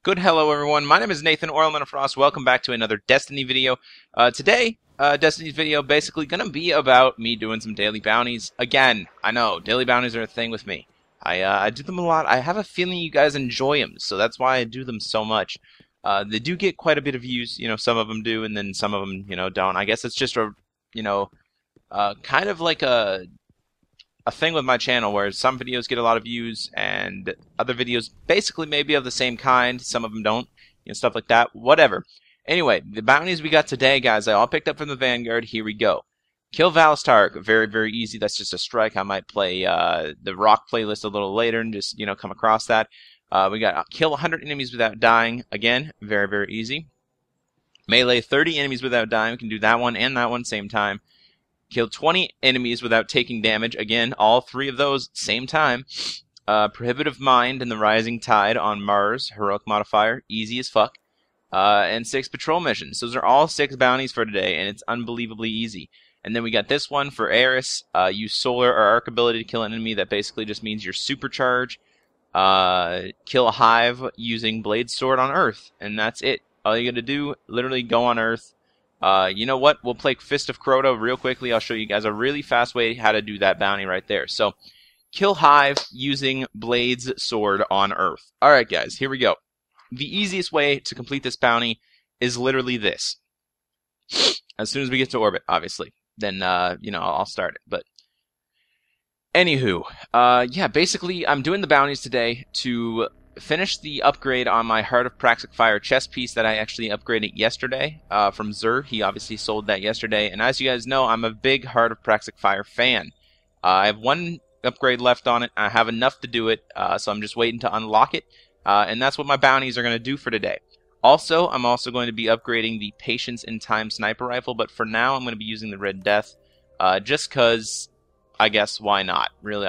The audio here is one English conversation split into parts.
Good hello everyone, my name is Nathan or ELEMENTofFROST. Welcome back to another Destiny video. Today, Destiny's video basically gonna be about me doing some daily bounties. Again, I know, daily bounties are a thing with me. I do them a lot. I have a feeling you guys enjoy them, so that's why I do them so much. They do get quite a bit of views, some of them do, and then some of them, don't. I guess it's just a, kind of like a thing with my channel where some videos get a lot of views and other videos basically maybe of the same kind. Some of them don't, stuff like that. Whatever. Anyway, the bounties we got today, guys, I all picked up from the Vanguard. Here we go. Kill Valistark. Very, very easy. That's just a strike. I might play the Rock playlist a little later and just, come across that. We got kill 100 enemies without dying. Again, very, very easy. Melee 30 enemies without dying. We can do that one and that one same time. Kill 20 enemies without taking damage. Again, all three of those same time. Prohibitive Mind and the Rising Tide on Mars. Heroic modifier. Easy as fuck. And 6 patrol missions. Those are all 6 bounties for today, and it's unbelievably easy. And then we got this one for Eris. Use solar or arc ability to kill an enemy. That basically just means you're supercharged. Kill a hive using Blade Sword on Earth. And that's it. All you gotta do, literally go on Earth. You know what? We'll play Fist of Crota real quickly. I'll show you guys a really fast way how to do that bounty right there. So, kill Hive using Blade's Sword on Earth. Alright guys, here we go. The easiest way to complete this bounty is literally this. As soon as we get to orbit, obviously. Then, I'll start it. But, anywho, yeah, basically, I'm doing the bounties today to finish the upgrade on my Heart of Praxic Fire chest piece that I actually upgraded yesterday from Zur. He obviously sold that yesterday, and as you guys know, I'm a big Heart of Praxic Fire fan. I have one upgrade left on it. I have enough to do it, so I'm just waiting to unlock it, and that's what my bounties are going to do for today. Also, I'm also going to be upgrading the Patience in Time sniper rifle, but for now, I'm going to be using the Red Death, just because I guess why not? Really,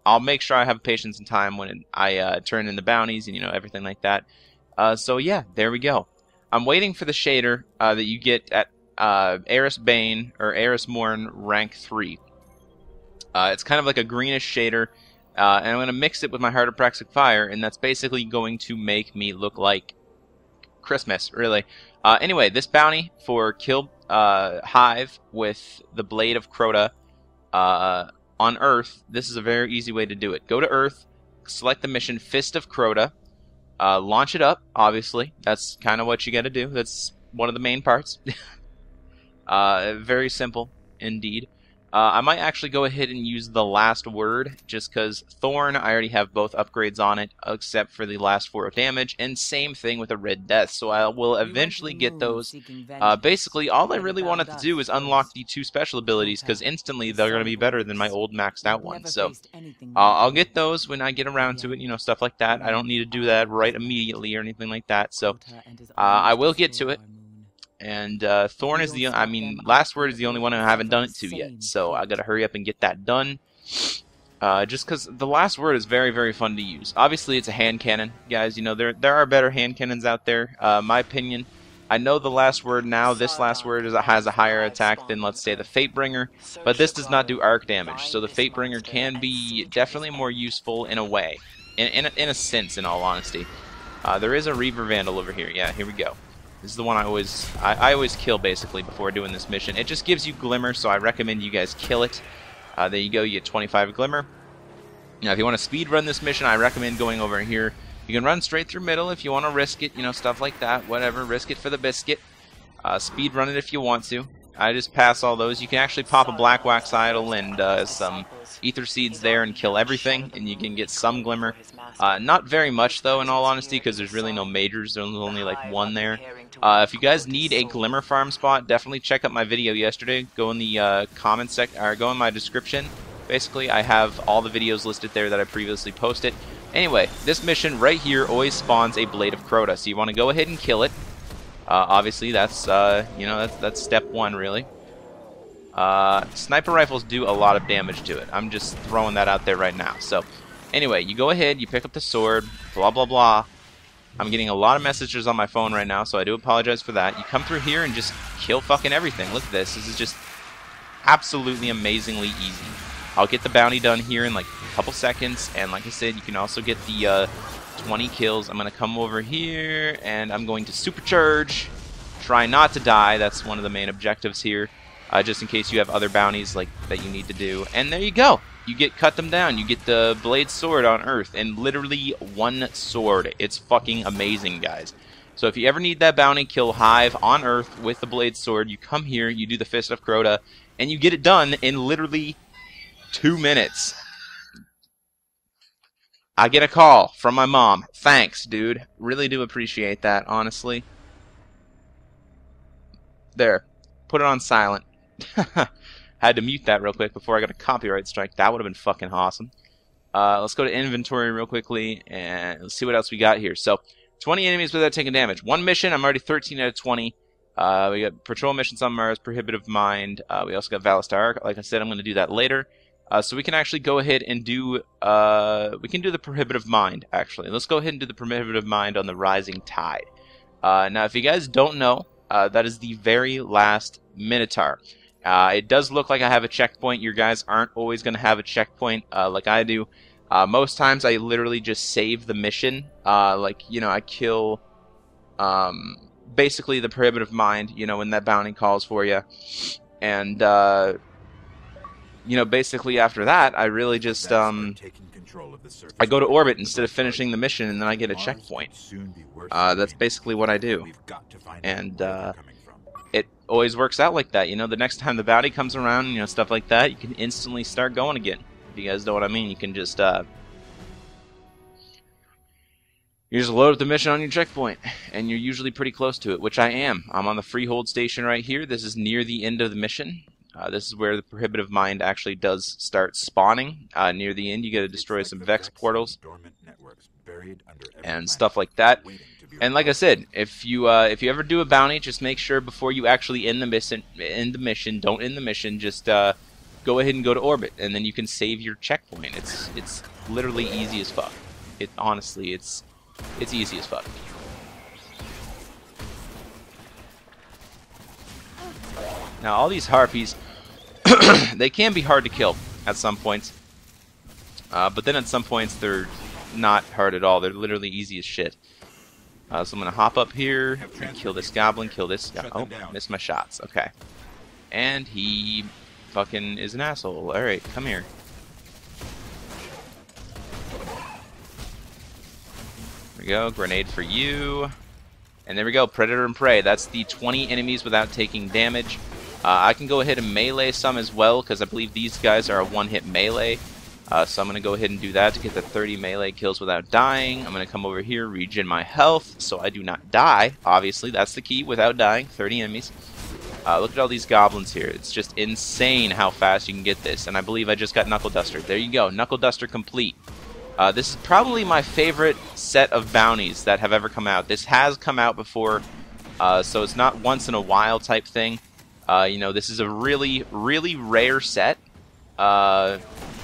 I'll make sure I have patience and time when I turn in the bounties and everything like that. So yeah, there we go. I'm waiting for the shader that you get at Eris Bane or Eris Morn rank 3. It's kind of like a greenish shader, and I'm going to mix it with my Heart of Praxic Fire, and that's basically going to make me look like Christmas, really. Anyway, this bounty for kill Hive with the Blade of Crota on Earth, this is a very easy way to do it. Go to Earth, select the mission Fist of Crota, launch it up, obviously. That's kind of what you got to do. That's one of the main parts. Very simple, indeed. I might actually go ahead and use the last word, just because Thorn, I already have both upgrades on it, except for the last 4 of damage, and same thing with a Red Death, so I will eventually get those. Basically, all I really wanted to do is unlock the 2 special abilities, because instantly they're going to be better than my old maxed out ones, so I'll get those when I get around to it, stuff like that. I don't need to do that right immediately or anything like that, so I will get to it. And Thorn is last word is the only one I haven't done it to yet, so I gotta hurry up and get that done. Just because the last word is very, very fun to use. Obviously, it's a hand cannon, guys. There are better hand cannons out there. My opinion. I know the last word now. This last word has a higher attack than, let's say, the Fatebringer, but this does not do arc damage. So the Fatebringer can be definitely more useful in a way, in a sense. In all honesty, there is a Reaver Vandal over here. Yeah, here we go. This is the one I always kill, basically, before doing this mission. It just gives you Glimmer, so I recommend you guys kill it. There you go, you get 25 Glimmer. Now, if you want to speed run this mission, I recommend going over here. You can run straight through middle if you want to risk it, stuff like that, whatever. Risk it for the biscuit. Speed run it if you want to. I just pass all those. You can actually pop a Black Wax Idol and some Ether Seeds there and kill everything, and you can get some Glimmer. Not very much, though, in all honesty, because there's really no majors. There's only like 1 there. If you guys need a Glimmer farm spot, definitely check out my video yesterday. Go in the comment section, or go in my description. Basically, I have all the videos listed there that I previously posted. Anyway, this mission right here always spawns a Blade of Crota, so you want to go ahead and kill it. Obviously, that's that's step 1, really. Sniper rifles do a lot of damage to it. I'm just throwing that out there right now. So, anyway, you go ahead, you pick up the sword, blah blah blah. I'm getting a lot of messages on my phone right now, so I do apologize for that. You come through here and just kill fucking everything. Look at this. This is just absolutely amazingly easy. I'll get the bounty done here in like a couple seconds, and like I said, you can also get the 20 kills. I'm going to come over here, and I'm going to supercharge. Try not to die. That's one of the main objectives here, just in case you have other bounties like that you need to do. And there you go. You cut them down. You get the blade sword on Earth, and literally one sword. It's fucking amazing, guys. So if you ever need that bounty, kill Hive on Earth with the blade sword, you come here, you do the Fist of Crota, and you get it done in literally 2 minutes. I get a call from my mom. Thanks, dude. Really do appreciate that, honestly. There. Put it on silent. Had to mute that real quick before I got a copyright strike. That would have been fucking awesome. Let's go to inventory real quickly, and let's see what else we got here. So, 20 enemies without taking damage. One mission, I'm already 13 out of 20. We got patrol missions on Mars, Prohibitive Mind. We also got Valista Arc. Like I said, I'm going to do that later. So we can actually go ahead and do, we can do the Prohibitive Mind, actually. Let's go ahead and do the Prohibitive Mind on the Rising Tide. Now, if you guys don't know, that is the very last Minotaur. It does look like I have a checkpoint. Your guys aren't always going to have a checkpoint like I do. Most times I literally just save the mission. Like, you know, I kill basically the Prohibitive Mind, you know, when that bounty calls for you. And, you know, basically after that, I really just, I go to orbit instead of finishing the mission, and then I get a checkpoint. That's basically what I do. And, it always works out like that, you know. The next time the bounty comes around, you know, stuff like that, you can instantly start going again. If you guys know what I mean, you can just, you just load up the mission on your checkpoint, and you're usually pretty close to it, which I am. I'm on the Freehold station right here. This is near the end of the mission. This is where the Prohibitive Mind actually does start spawning. Near the end, you got to destroy some Vex portals and stuff like that. And like I said, if you ever do a bounty, just make sure before you actually end the mission, just go ahead and go to orbit, and then you can save your checkpoint. It's literally easy as fuck. Honestly, it's easy as fuck. Now, all these harpies, they can be hard to kill at some points, but then at some points they're not hard at all. They're literally easy as shit. So I'm going to hop up here and kill this goblin, kill this guy. Oh, missed my shots. Okay. And he fucking is an asshole. Alright, come here. There we go. Grenade for you. And there we go. Predator and Prey. That's the 20 enemies without taking damage. I can go ahead and melee some as well, because I believe these guys are a one-hit melee. So I'm going to go ahead and do that to get the 30 melee kills without dying. I'm going to come over here, regen my health, so I do not die. Obviously, that's the key, without dying. 30 enemies. Look at all these goblins here. It's just insane how fast you can get this. And I believe I just got Knuckle Duster. There you go, Knuckle Duster complete. This is probably my favorite set of bounties that have ever come out. This has come out before, so it's not once in a while type thing. You know, this is a really, really rare set.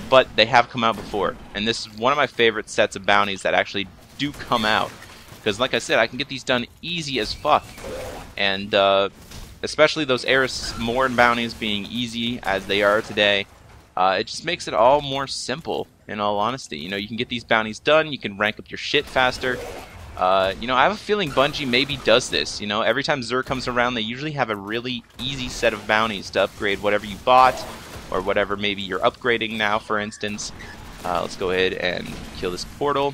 But they have come out before, and this is one of my favorite sets of bounties that actually do come out, because like I said, I can get these done easy as fuck, and especially those Eris Morn bounties being easy as they are today, it just makes it all more simple, in all honesty. You know, you can get these bounties done, you can rank up your shit faster. You know, I have a feeling Bungie maybe does this. You know, every time Xur comes around, they usually have a really easy set of bounties to upgrade whatever you bought, or whatever maybe you're upgrading now, for instance. Let's go ahead and kill this portal.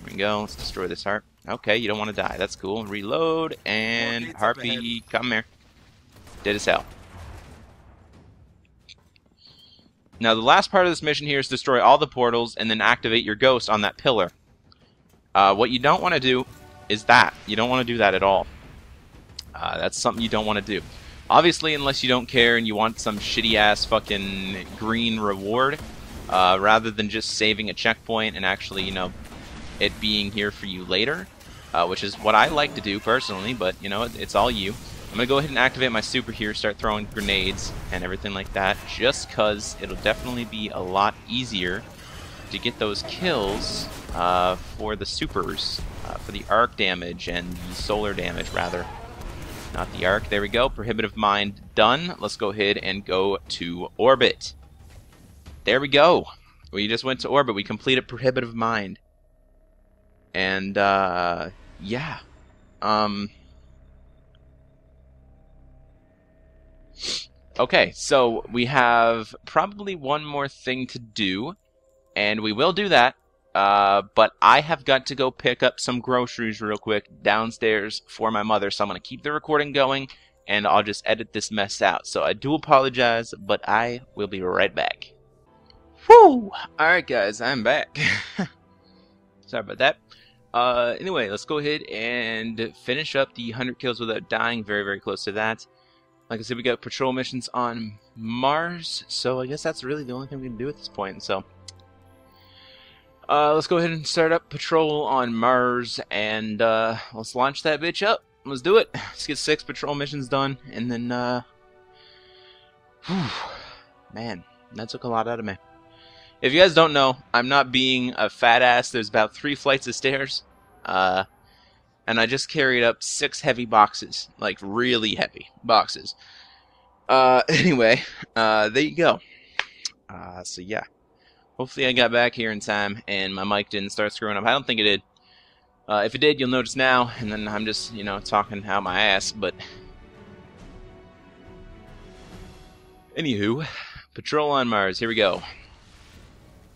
There we go. Let's destroy this harp. Okay, you don't want to die. That's cool. Reload, and Harpy, come here. Dead as hell. Now, the last part of this mission here is destroy all the portals and then activate your ghost on that pillar. What you don't want to do is that. You don't want to do that at all. That's something you don't want to do. Obviously, unless you don't care and you want some shitty-ass fucking green reward, rather than just saving a checkpoint and actually, you know, it being here for you later, which is what I like to do personally, but, you know, it's all you. I'm going to go ahead and activate my super here, start throwing grenades and everything like that, just because it'll definitely be a lot easier to get those kills for the supers, for the arc damage and the solar damage, rather. Not the arc. There we go. Prohibitive Mind done. Let's go ahead and go to orbit. there we go. We just went to orbit. We completed Prohibitive Mind. And, yeah. Okay, so we have probably one more thing to do, and we will do that. But I have got to go pick up some groceries real quick downstairs for my mother, so I'm going to keep the recording going, and I'll just edit this mess out. So I do apologize, but I will be right back. Whew! Alright guys, I'm back. Sorry about that. Anyway, let's go ahead and finish up the 100 kills without dying. Very, very close to that. Like I said, we got patrol missions on Mars, so I guess that's really the only thing we can do at this point. So, let's go ahead and start up patrol on Mars, and let's launch that bitch up. Let's do it. Let's get 6 patrol missions done, and then, whew, man, that took a lot out of me. If you guys don't know, I'm not being a fat ass. There's about 3 flights of stairs, and I just carried up 6 heavy boxes, like really heavy boxes. Anyway, there you go. So yeah, hopefully I got back here in time and my mic didn't start screwing up. I don't think it did. If it did, you'll notice now, and then I'm just, you know, talking out my ass, but anywho, patrol on Mars, here we go.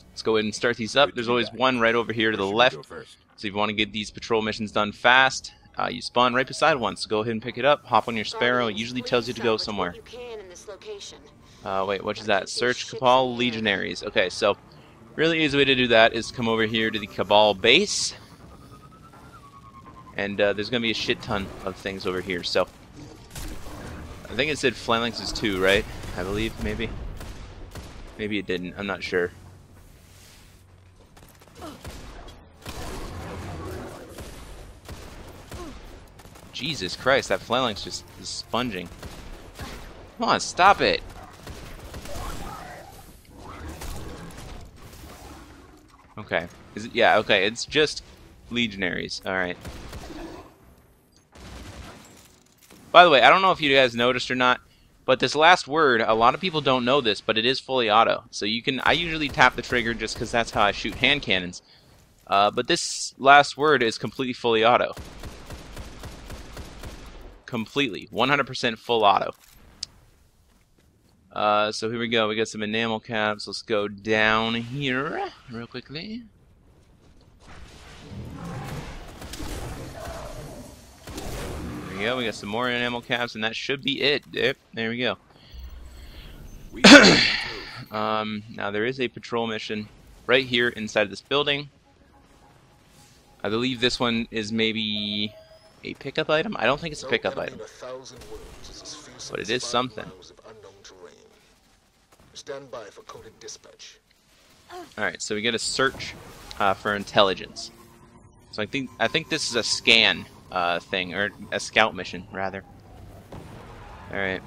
Let's go ahead and start these up. There's always one right over here to the left. So if you want to get these patrol missions done fast, you spawn right beside one. So go ahead and pick it up, hop on your Sparrow. It usually tells you to go somewhere. Wait, what is that? Search Cabal Legionaries. Okay, so really easy way to do that is come over here to the Cabal base. And there's going to be a shit ton of things over here. So I think it said Phalanxes 2, right? I believe, maybe. Maybe it didn't. I'm not sure. Jesus Christ, that phalanx just is sponging. Come on, stop it! Okay. Is it? Yeah, okay, it's just legionaries. Alright. By the way, I don't know if you guys noticed or not, but this last word, a lot of people don't know this, but it is fully auto. So you can, I usually tap the trigger just because that's how I shoot hand cannons. But this last word is completely fully auto. Completely. 100% full auto. So here we go. We got some enamel caps. Let's go down here real quickly. There we go. We got some more enamel caps, and that should be it. Yep, there we go. Now there is a patrol mission right here inside of this building. I believe this one is maybe a pickup item? I don't think it's a pickup item, but it is something. Alright, so we get a search for intelligence. So I think this is a scan thing, or a scout mission, rather. Alright.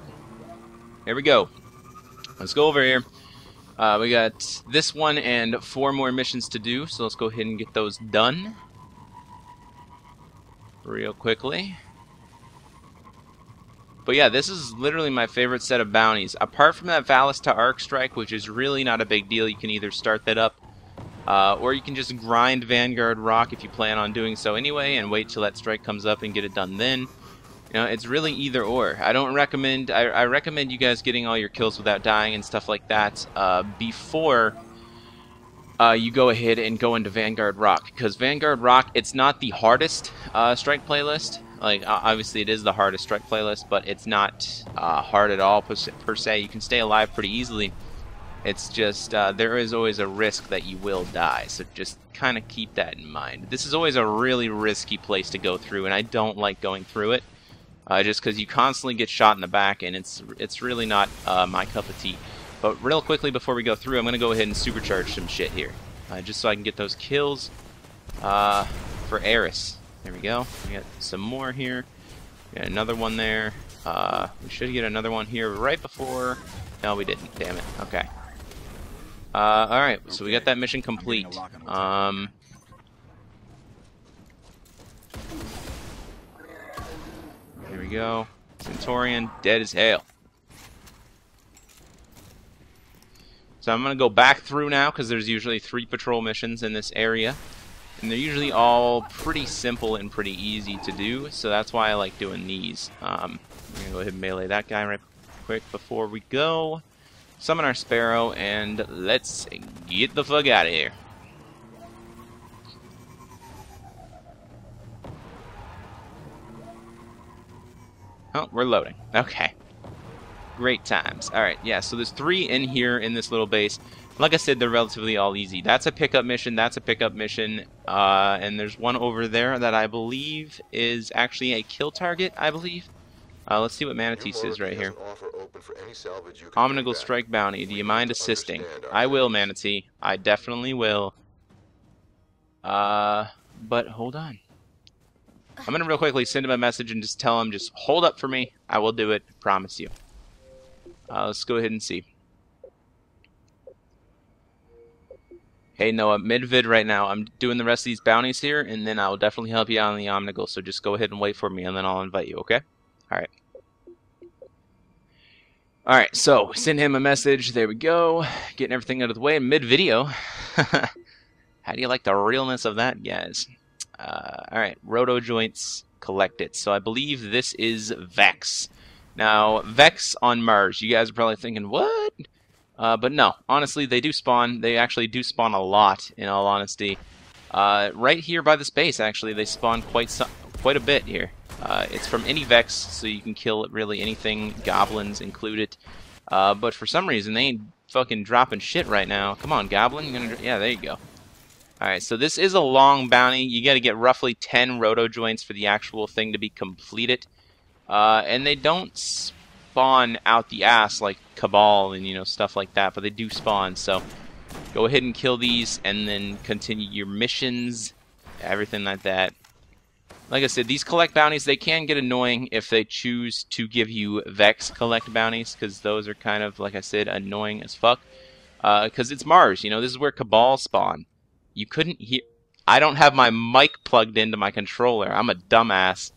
Here we go. Let's go over here. We got this one and 4 more missions to do, so let's go ahead and get those done real quickly. But yeah, this is literally my favorite set of bounties. Apart from that Valista Arc Strike, which is really not a big deal, you can either start that up, or you can just grind Vanguard Rock if you plan on doing so anyway, and wait till that strike comes up and get it done then. You know, it's really either or. I don't recommend, I recommend you guys getting all your kills without dying and stuff like that before you go ahead and go into Vanguard Rock, because Vanguard Rock, it's not the hardest strike playlist. Like, obviously it is the hardest strike playlist, but it's not hard at all per se. You can stay alive pretty easily. It's just, there is always a risk that you will die, so just kind of keep that in mind. This is always a really risky place to go through, and I don't like going through it, just because you constantly get shot in the back, and it's really not my cup of tea. But real quickly before we go through, I'm going to go ahead and supercharge some shit here. Just so I can get those kills for Eris. There we go. We got some more here. We got another one there. We should get another one here right before... No, we didn't. Damn it. Okay. Alright, so we got that mission complete. Here we go. Centaurian, dead as hell. So I'm going to go back through now because there's usually 3 patrol missions in this area. And they're usually all pretty simple and pretty easy to do, so that's why I like doing these. I'm going to go ahead and melee that guy right quick before we go. Summon our Sparrow, and let's get the fuck out of here. Oh, we're loading. Okay. Great times. Alright, yeah, so there's 3 in here in this little base. Like I said, they're relatively all easy. That's a pickup mission, that's a pickup mission, and there's one over there that I believe is actually a kill target, I believe. Let's see what Manatee says right here. Omnigal Strike Bounty, do you mind assisting? I will, Manatee. I definitely will. But hold on. I'm gonna real quickly send him a message and just tell him, just hold up for me. I will do it, promise you. Let's go ahead and see. Hey Noah, mid-vid right now. I'm doing the rest of these bounties here, and then I'll definitely help you out on the Omnigal, so just go ahead and wait for me, and then I'll invite you, okay? Alright. Alright, so send him a message. There we go. Getting everything out of the way in mid-video. How do you like the realness of that, guys? Alright, roto joints collected. So I believe this is Vex. Now, Vex on Mars. You guys are probably thinking, what? But no, honestly, they do spawn. They actually do spawn a lot, in all honesty. Right here by this base, actually, they spawn quite a bit here. It's from any Vex, so you can kill really anything, goblins included. But for some reason, they ain't fucking dropping shit right now. Come on, goblin. Yeah, there you go. Alright, so this is a long bounty. You gotta get roughly 10 roto joints for the actual thing to be completed. And they don't spawn out the ass like Cabal and, you know, stuff like that, but they do spawn, so go ahead and kill these and then continue your missions, everything like that. Like I said, these collect bounties, they can get annoying if they choose to give you Vex collect bounties, because those are kind of, like I said, annoying as fuck. Because it's Mars, you know, this is where Cabal spawn. You couldn't hear... I don't have my mic plugged into my controller. I'm a dumbass.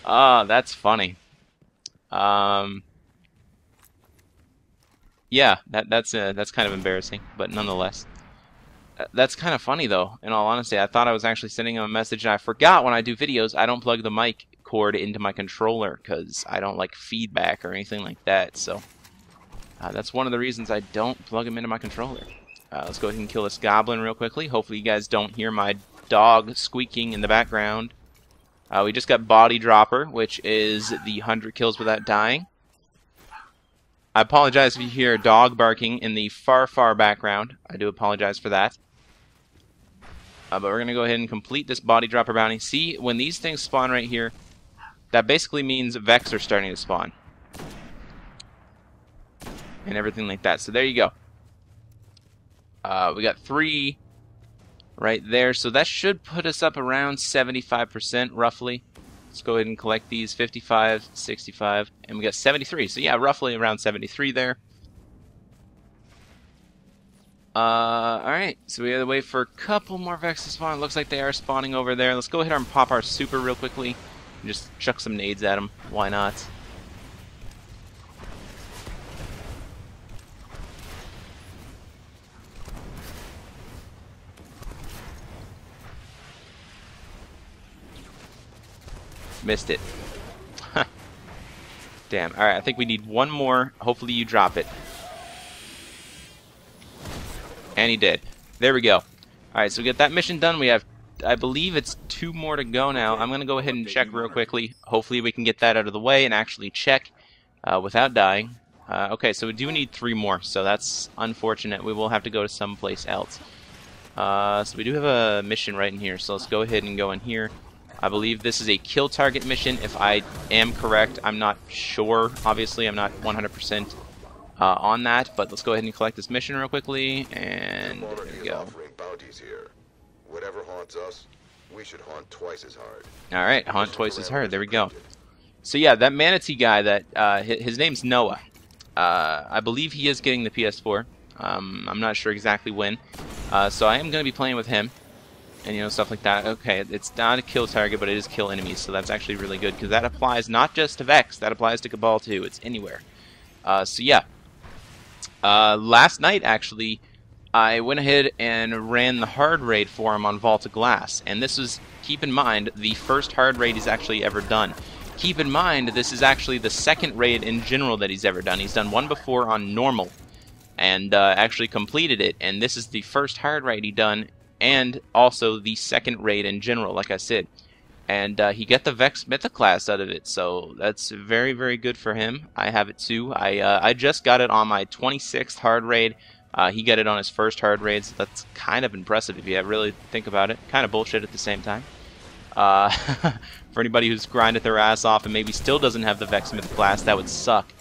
Oh, that's funny. Yeah, that's kind of embarrassing, but nonetheless. That's kind of funny, though, in all honesty. I thought I was actually sending him a message, and I forgot when I do videos, I don't plug the mic cord into my controller, because I don't like feedback or anything like that, so... that's one of the reasons I don't plug them into my controller. Let's go ahead and kill this goblin real quickly. Hopefully you guys don't hear my dog squeaking in the background. We just got Body Dropper, which is the 100 kills without dying. I apologize if you hear a dog barking in the far, far background. I do apologize for that. But we're going to go ahead and complete this Body Dropper bounty. See, when these things spawn right here, that basically means Vex are starting to spawn. And everything like that. So there you go. We got 3 right there. So that should put us up around 75% roughly. Let's go ahead and collect these. 55, 65, and we got 73. So yeah, roughly around 73 there. Alright, so we have to wait for a couple more Vex to spawn. It looks like they are spawning over there. Let's go ahead and pop our super real quickly. And just chuck some nades at them. Why not? Missed it. Damn. Alright, I think we need one more. Hopefully you drop it. And he did. There we go. Alright, so we get that mission done. We have, I believe it's 2 more to go now. I'm going to go ahead and check real quickly. Hopefully we can get that out of the way and actually check without dying. Okay, so we do need 3 more, so that's unfortunate. We will have to go to someplace else. So we do have a mission right in here, so let's go ahead and go in here. I believe this is a kill target mission, if I am correct. I'm not sure, obviously. I'm not 100% on that, but let's go ahead and collect this mission real quickly, and there we go. Bounties here. Whatever haunts us, we should haunt twice as hard. Alright, haunt twice as hard. There we go. So yeah, that Manatee guy, that his name's Noah. I believe he is getting the PS4. I'm not sure exactly when. So I am going to be playing with him. And, you know, stuff like that. Okay, it's not a kill target, but it is kill enemies, so that's actually really good, because that applies not just to Vex, that applies to Cabal too. It's anywhere. So yeah, Last night, actually, I went ahead and ran the hard raid for him on Vault of Glass, and this was, keep in mind, the first hard raid he's actually ever done. Keep in mind, this is actually the second raid in general that he's ever done. He's done one before on normal, and actually completed it, and this is the first hard raid he done, and also the second raid in general, like I said. And he got the Vex Mythoclast out of it, so that's very, very good for him. I have it too. I just got it on my 26th hard raid. He got it on his first hard raid, so that's kind of impressive if you really think about it. Kind of bullshit at the same time. For anybody who's grinded their ass off and maybe still doesn't have the Vex Mythoclast, that would suck.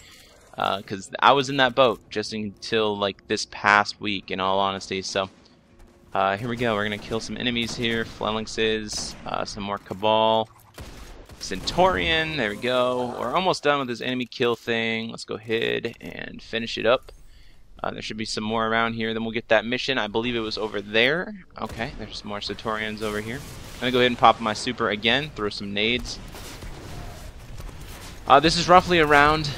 Because I was in that boat just until like this past week, in all honesty. So here we go. We're gonna kill some enemies here. Phalanxes, some more Cabal, Centaurian. There we go. We're almost done with this enemy kill thing. Let's go ahead and finish it up. There should be some more around here. Then we'll get that mission. I believe it was over there. Okay, there's some more Centaurians over here. I'm gonna go ahead and pop my super again. Throw some nades. This is roughly around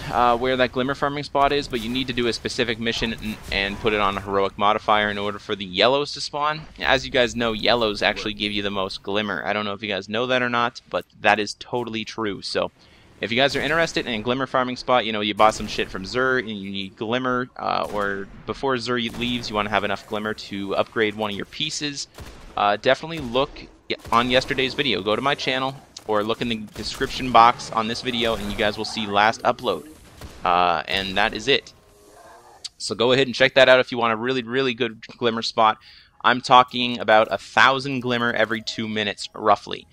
where that glimmer farming spot is, but you need to do a specific mission and put it on a heroic modifier in order for the yellows to spawn. As you guys know, yellows actually give you the most glimmer. I don't know if you guys know that or not, but that is totally true. So if you guys are interested in a glimmer farming spot, you know, you bought some shit from Xur and you need glimmer, or before Xur leaves, you want to have enough glimmer to upgrade one of your pieces, definitely look on yesterday's video. Go to my channel, or look in the description box on this video, and you guys will see last upload. And that is it. So go ahead and check that out if you want a really, really good glimmer spot. I'm talking about 1,000 glimmer every 2 minutes, roughly.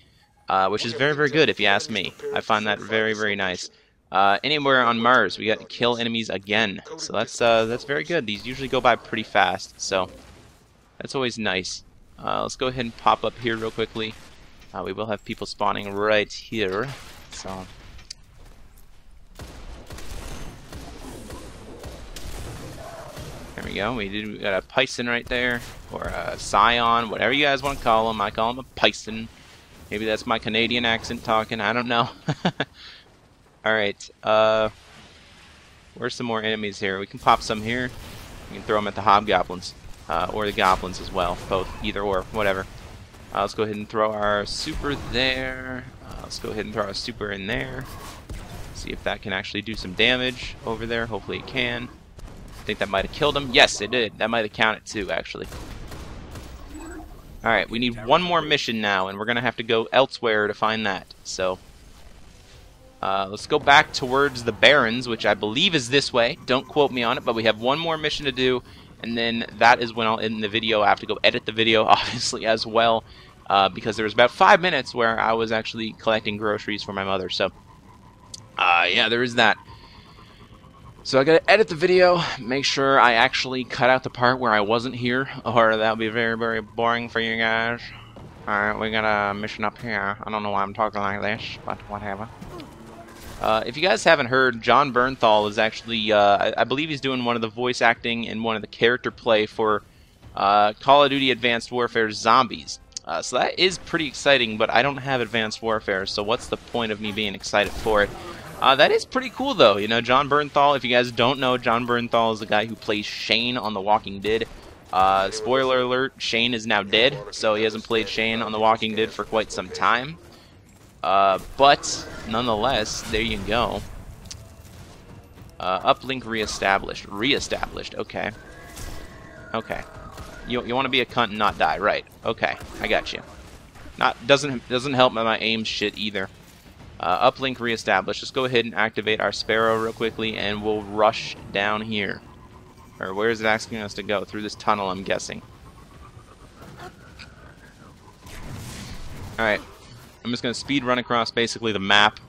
Which is very, very good if you ask me. I find that very, very nice. Anywhere on Mars, we got to kill enemies again. So that's very good. These usually go by pretty fast, so that's always nice. Let's go ahead and pop up here real quickly. We will have people spawning right here. So there we go. We got a Python right there, or a Scion, whatever you guys want to call him. I call him a Python. Maybe that's my Canadian accent talking. I don't know. Alright. Where's some more enemies here? We can pop some here. We can throw them at the Hobgoblins. Or the Goblins as well. Both. Either or. Whatever. Let's go ahead and throw our super there. Let's go ahead and throw our super in there. See if that can actually do some damage over there. Hopefully it can. I think that might have killed him. Yes, it did. That might have counted too, actually. Alright, we need one more mission now, and we're going to have to go elsewhere to find that. So, let's go back towards the Barrens, which I believe is this way. Don't quote me on it, but we have one more mission to do, and then that is when I'll end the video. I have to go edit the video, obviously, as well, because there was about 5 minutes where I was actually collecting groceries for my mother. So, yeah, there is that. So I gotta edit the video, make sure I actually cut out the part where I wasn't here, or that'll be very, very boring for you guys. Alright, we got a mission up here. I don't know why I'm talking like this, but whatever. If you guys haven't heard, Jon Bernthal is actually, I believe he's doing one of the voice acting and one of the character play for Call of Duty Advanced Warfare Zombies. So that is pretty exciting, but I don't have Advanced Warfare, so what's the point of me being excited for it? That is pretty cool, though. You know, Jon Bernthal, if you guys don't know, Jon Bernthal is the guy who plays Shane on The Walking Dead. Spoiler alert, Shane is now dead, so he hasn't played Shane on The Walking Dead for quite some time. But, nonetheless, there you go. Uplink reestablished. Reestablished, okay. Okay. You want to be a cunt and not die, right. Okay, I got you. Doesn't help my aim shit either. Uplink reestablished. Let's go ahead and activate our Sparrow real quickly, and we'll rush down here. Or where is it asking us to go? Through this tunnel, I'm guessing. Alright. I'm just going to speed run across basically the map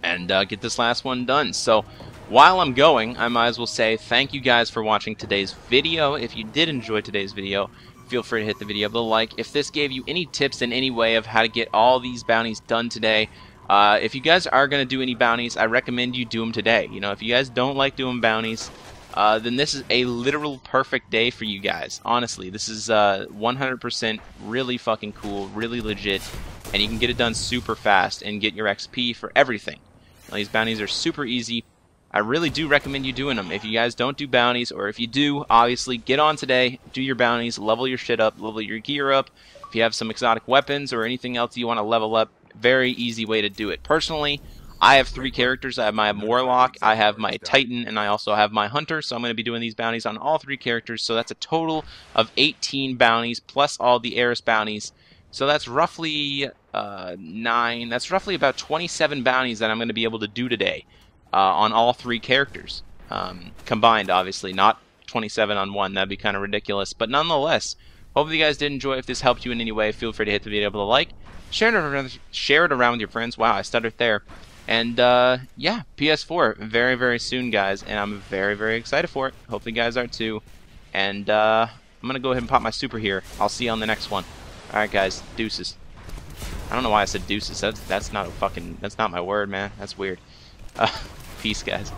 and get this last one done. So, while I'm going, I might as well say thank you guys for watching today's video. If you did enjoy today's video, feel free to hit the video with a like. If this gave you any tips in any way of how to get all these bounties done today, if you guys are going to do any bounties, I recommend you do them today. You know, if you guys don't like doing bounties, then this is a literal perfect day for you guys. Honestly, this is 100% really fucking cool, really legit, and you can get it done super fast and get your XP for everything. Now, these bounties are super easy. I really do recommend you doing them. If you guys don't do bounties, or if you do, obviously get on today, do your bounties, level your shit up, level your gear up. If you have some exotic weapons or anything else you want to level up, very easy way to do it. Personally, I have 3 characters. I have my Warlock, I have my Titan, and I also have my Hunter, so I'm going to be doing these bounties on all 3 characters, so that's a total of 18 bounties, plus all the Heiress bounties. So that's roughly 9, that's roughly about 27 bounties that I'm going to be able to do today on all 3 characters. Combined, obviously, not 27 on one, that'd be kind of ridiculous, but nonetheless, hopefully you guys did enjoy. If this helped you in any way, feel free to hit the video with a like, share it around with your friends. Wow, I stuttered there. And yeah, PS4 very, very soon, guys, and I'm very, very excited for it. Hopefully you guys are too. And I'm gonna go ahead and pop my super here. I'll see you on the next one. Alright guys, deuces. I don't know why I said deuces. That's not a fucking, that's not my word, man. That's weird. Peace, guys.